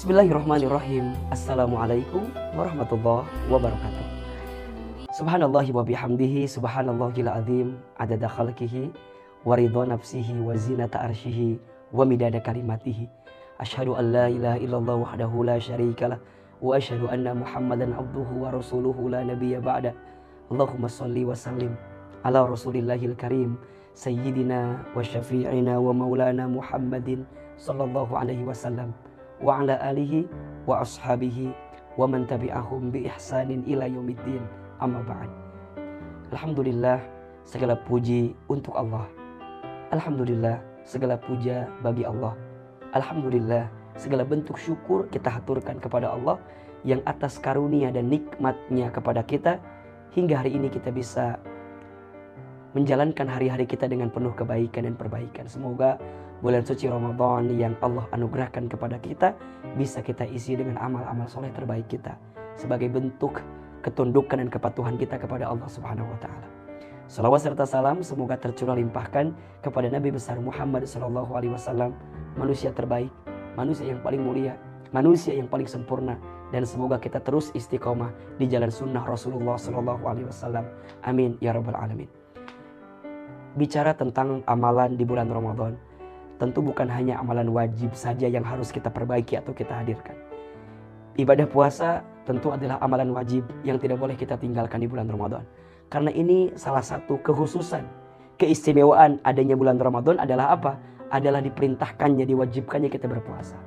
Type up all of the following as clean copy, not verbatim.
Bismillahirrahmanirrahim. Assalamualaikum warahmatullahi wabarakatuh. Subhanallahi wa bihamdihi, subhanallahil azim, adada khalqihi, wa ridha nafsihi, wa zinata arshihi, wa midada kalimatihi. Asyhadu an la ilaha illallah wahdahu la syarikalah, wa asyhadu anna Muhammadan abduhu wa rasuluhu la nabiyya ba'da. Allahumma shalli wa sallim ala rasulillahil karim, sayyidina wa syafi'ina wa maulana Muhammadin sallallahu alaihi wasallam wa ala alihi wa ashabihi wa man tabi'ahum bi ihsanin ila yaumiddin, amma ba'd. Alhamdulillah, segala puji untuk Allah. Alhamdulillah, segala puja bagi Allah. Alhamdulillah, segala bentuk syukur kita haturkan kepada Allah yang atas karunia dan nikmatnya kepada kita hingga hari ini kita bisa menjalankan hari-hari kita dengan penuh kebaikan dan perbaikan. Semoga bulan suci Ramadan yang Allah anugerahkan kepada kita bisa kita isi dengan amal-amal soleh terbaik kita sebagai bentuk ketundukan dan kepatuhan kita kepada Allah Subhanahu wa taala. Salawat serta salam semoga tercurah limpahkan kepada Nabi besar Muhammad sallallahu alaihi wasallam, manusia terbaik, manusia yang paling mulia, manusia yang paling sempurna, dan semoga kita terus istiqomah di jalan sunnah Rasulullah sallallahu alaihi wasallam. Amin ya rabbal alamin. Bicara tentang amalan di bulan Ramadan, tentu bukan hanya amalan wajib saja yang harus kita perbaiki atau kita hadirkan. Ibadah puasa tentu adalah amalan wajib yang tidak boleh kita tinggalkan di bulan Ramadan. Karena ini salah satu kekhususan, keistimewaan adanya bulan Ramadan adalah apa? Adalah diperintahkannya, diwajibkannya kita berpuasa.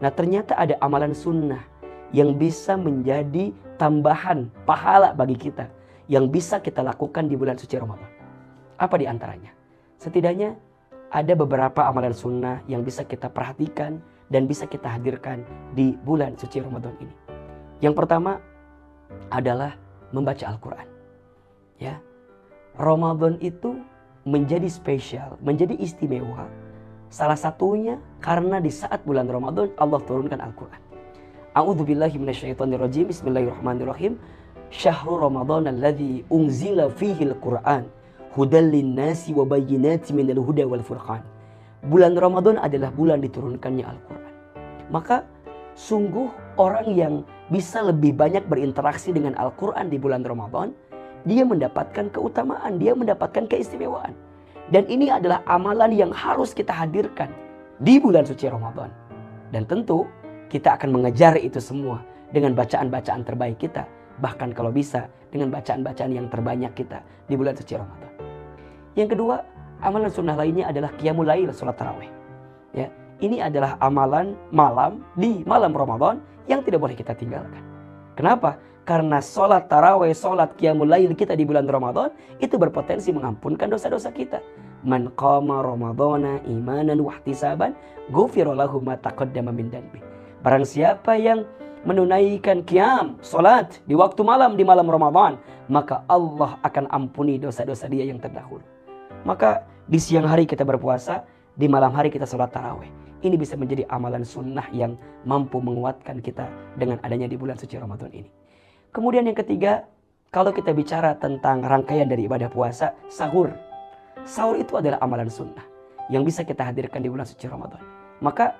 Nah, ternyata ada amalan sunnah yang bisa menjadi tambahan pahala bagi kita, yang bisa kita lakukan di bulan suci Ramadan. Apa di antaranya? Setidaknya ada beberapa amalan sunnah yang bisa kita perhatikan dan bisa kita hadirkan di bulan suci Ramadan ini. Yang pertama adalah membaca Al-Quran. Ya, Ramadan itu menjadi spesial, menjadi istimewa. Salah satunya karena di saat bulan Ramadan Allah turunkan Al-Quran. A'udzubillahi minasyaitonirrajim. Bismillahirrahmanirrahim. Syahrul Ramadan alladzi unzila fihil Qur'an hudal linnasi wa bayyinatin minal huda wal furqan. Bulan Ramadan adalah bulan diturunkannya Al-Quran. Maka sungguh orang yang bisa lebih banyak berinteraksi dengan Al-Quran di bulan Ramadan, dia mendapatkan keutamaan, dia mendapatkan keistimewaan. Dan ini adalah amalan yang harus kita hadirkan di bulan suci Ramadan. Dan tentu kita akan mengejar itu semua dengan bacaan-bacaan terbaik kita. Bahkan kalau bisa dengan bacaan-bacaan yang terbanyak kita di bulan suci Ramadan. Yang kedua, amalan sunnah lainnya adalah qiyamul lail, salat tarawih. Ya, ini adalah amalan malam di malam Ramadan yang tidak boleh kita tinggalkan. Kenapa? Karena salat tarawih, salat qiyamul lail kita di bulan Ramadan itu berpotensi mengampunkan dosa-dosa kita. Man qama ramadhana imanan wa ihtisaban ghufira lahu ma taqaddama min dhanbi. Barang siapa yang menunaikan qiyam, salat di waktu malam di malam Ramadan, maka Allah akan ampuni dosa-dosa dia yang terdahulu. Maka di siang hari kita berpuasa, di malam hari kita salat tarawih. Ini bisa menjadi amalan sunnah yang mampu menguatkan kita dengan adanya di bulan suci Ramadan ini. Kemudian yang ketiga, kalau kita bicara tentang rangkaian dari ibadah puasa, sahur. Sahur itu adalah amalan sunnah yang bisa kita hadirkan di bulan suci Ramadan. Maka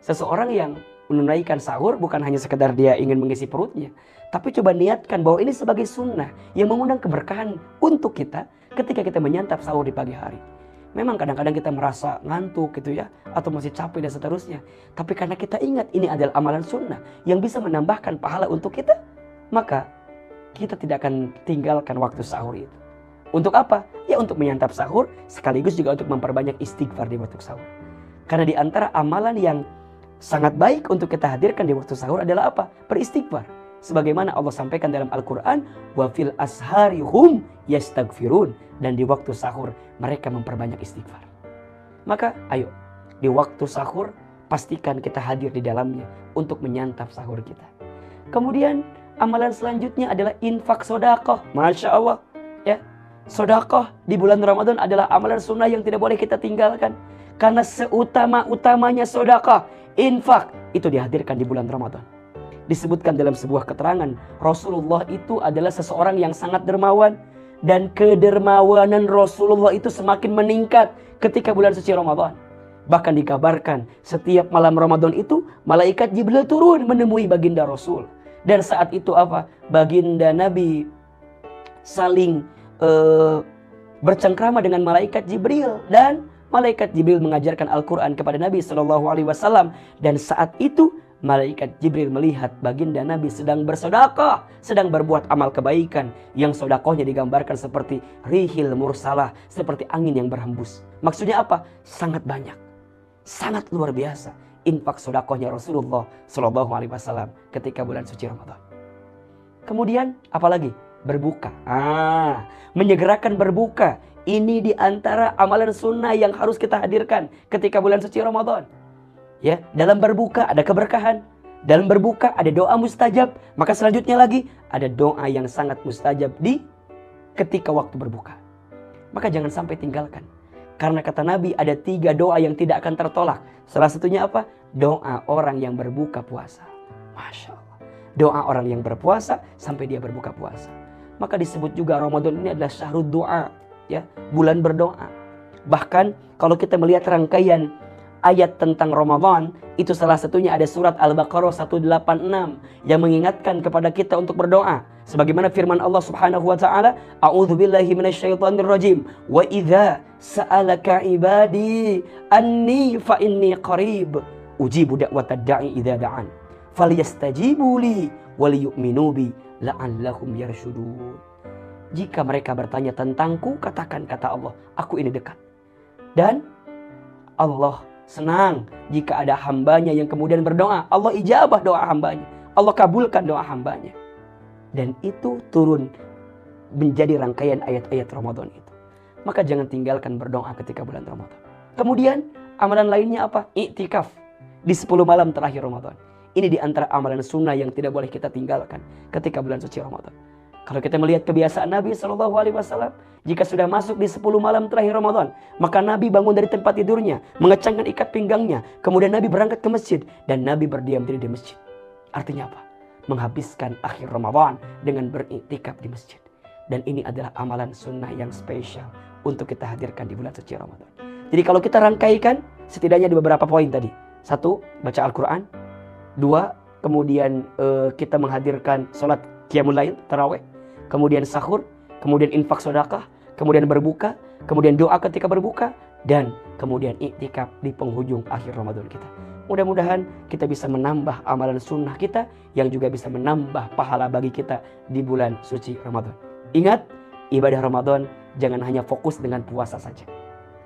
seseorang yang menunaikan sahur bukan hanya sekedar dia ingin mengisi perutnya, tapi coba niatkan bahwa ini sebagai sunnah yang mengundang keberkahan untuk kita ketika kita menyantap sahur di pagi hari. Memang kadang-kadang kita merasa ngantuk gitu ya, atau masih capek dan seterusnya. Tapi karena kita ingat ini adalah amalan sunnah yang bisa menambahkan pahala untuk kita, maka kita tidak akan tinggalkan waktu sahur itu. Untuk apa? Ya untuk menyantap sahur, sekaligus juga untuk memperbanyak istighfar di waktu sahur. Karena di antara amalan yang sangat baik untuk kita hadirkan di waktu sahur adalah apa? Beristighfar. Sebagaimana Allah sampaikan dalam Al-Quran, wa fil ashari hum yastaghfirun, dan di waktu sahur mereka memperbanyak istighfar. Maka ayo di waktu sahur pastikan kita hadir di dalamnya untuk menyantap sahur kita. Kemudian amalan selanjutnya adalah infak sedekah. Masya Allah, ya, sedekah di bulan Ramadan adalah amalan sunnah yang tidak boleh kita tinggalkan. Karena seutama-utamanya sedekah, infak itu dihadirkan di bulan Ramadan. Disebutkan dalam sebuah keterangan, Rasulullah itu adalah seseorang yang sangat dermawan, dan kedermawanan Rasulullah itu semakin meningkat ketika bulan suci Ramadan. Bahkan dikabarkan setiap malam Ramadan itu malaikat Jibril turun menemui baginda Rasul. Dan saat itu apa? Baginda Nabi saling bercengkrama dengan malaikat Jibril, dan malaikat Jibril mengajarkan Al-Quran kepada Nabi SAW. Dan saat itu malaikat Jibril melihat baginda Nabi sedang bersedekah, sedang berbuat amal kebaikan, yang sedekahnya digambarkan seperti rihil mursalah, seperti angin yang berhembus. Maksudnya apa? Sangat banyak, sangat luar biasa infak sedekahnya Rasulullah SAW ketika bulan suci Ramadan. Kemudian apalagi? Berbuka. Menyegerakan berbuka. Ini diantara amalan sunnah yang harus kita hadirkan ketika bulan suci Ramadan. Ya, dalam berbuka ada keberkahan, dalam berbuka ada doa mustajab, maka selanjutnya lagi ada doa yang sangat mustajab di ketika waktu berbuka. Maka jangan sampai tinggalkan. Karena kata Nabi ada 3 doa yang tidak akan tertolak. Salah satunya apa? Doa orang yang berbuka puasa. Masya Allah. Doa orang yang berpuasa sampai dia berbuka puasa. Maka disebut juga Ramadan ini adalah syahrul doa, ya, bulan berdoa. Bahkan kalau kita melihat rangkaian ayat tentang Ramadan, itu salah satunya ada surat Al-Baqarah 186 yang mengingatkan kepada kita untuk berdoa. Sebagaimana firman Allah Subhanahu wa taala, "A'udzubillahi minasyaitonirrajim. Wa idza sa'alaka 'ibadi anni fa inni qarib. Ujibu da'watad da'i idza da'an. Falyastajibu li wal yu'minu bi la'allahum yarshudun." Jika mereka bertanya tentangku, katakan, kata Allah, aku ini dekat. Dan Allah senang jika ada hambanya yang kemudian berdoa. Allah ijabah doa hambanya. Allah kabulkan doa hambanya. Dan itu turun menjadi rangkaian ayat-ayat Ramadan itu. Maka jangan tinggalkan berdoa ketika bulan Ramadan. Kemudian amalan lainnya apa? Iktikaf di 10 malam terakhir Ramadan. Ini di antara amalan sunnah yang tidak boleh kita tinggalkan ketika bulan suci Ramadan. Kalau kita melihat kebiasaan Nabi SAW, jika sudah masuk di 10 malam terakhir Ramadan, maka Nabi bangun dari tempat tidurnya, mengecangkan ikat pinggangnya, kemudian Nabi berangkat ke masjid, dan Nabi berdiam diri di masjid. Artinya apa? Menghabiskan akhir Ramadan dengan beriktikaf di masjid. Dan ini adalah amalan sunnah yang spesial untuk kita hadirkan di bulan suci Ramadan. Jadi kalau kita rangkaikan, setidaknya ada beberapa poin tadi. 1, baca Al-Quran. 2, kemudian kita menghadirkan sholat qiyamul lail, tarawih. Kemudian sahur, kemudian infak sedekah, kemudian berbuka, kemudian doa ketika berbuka, dan kemudian iktikaf di penghujung akhir Ramadan kita. Mudah-mudahan kita bisa menambah amalan sunnah kita yang juga bisa menambah pahala bagi kita di bulan suci Ramadan. Ingat, ibadah Ramadan jangan hanya fokus dengan puasa saja,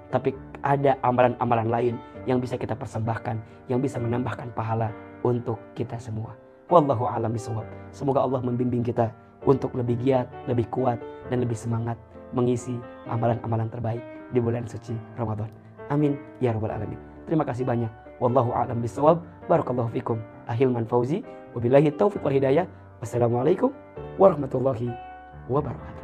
tapi ada amalan-amalan lain yang bisa kita persembahkan, yang bisa menambahkan pahala untuk kita semua. Wallahu a'lam bishawab. Semoga Allah membimbing kita untuk lebih giat, lebih kuat, dan lebih semangat mengisi amalan-amalan terbaik di bulan suci Ramadan. Amin ya rabbal alamin. Terima kasih banyak. Wallahu a'lam bishawab. Barakallahu fikum. Ahilman Fauzi. Wabillahi taufiq wal hidayah. Wassalamualaikum warahmatullahi wabarakatuh.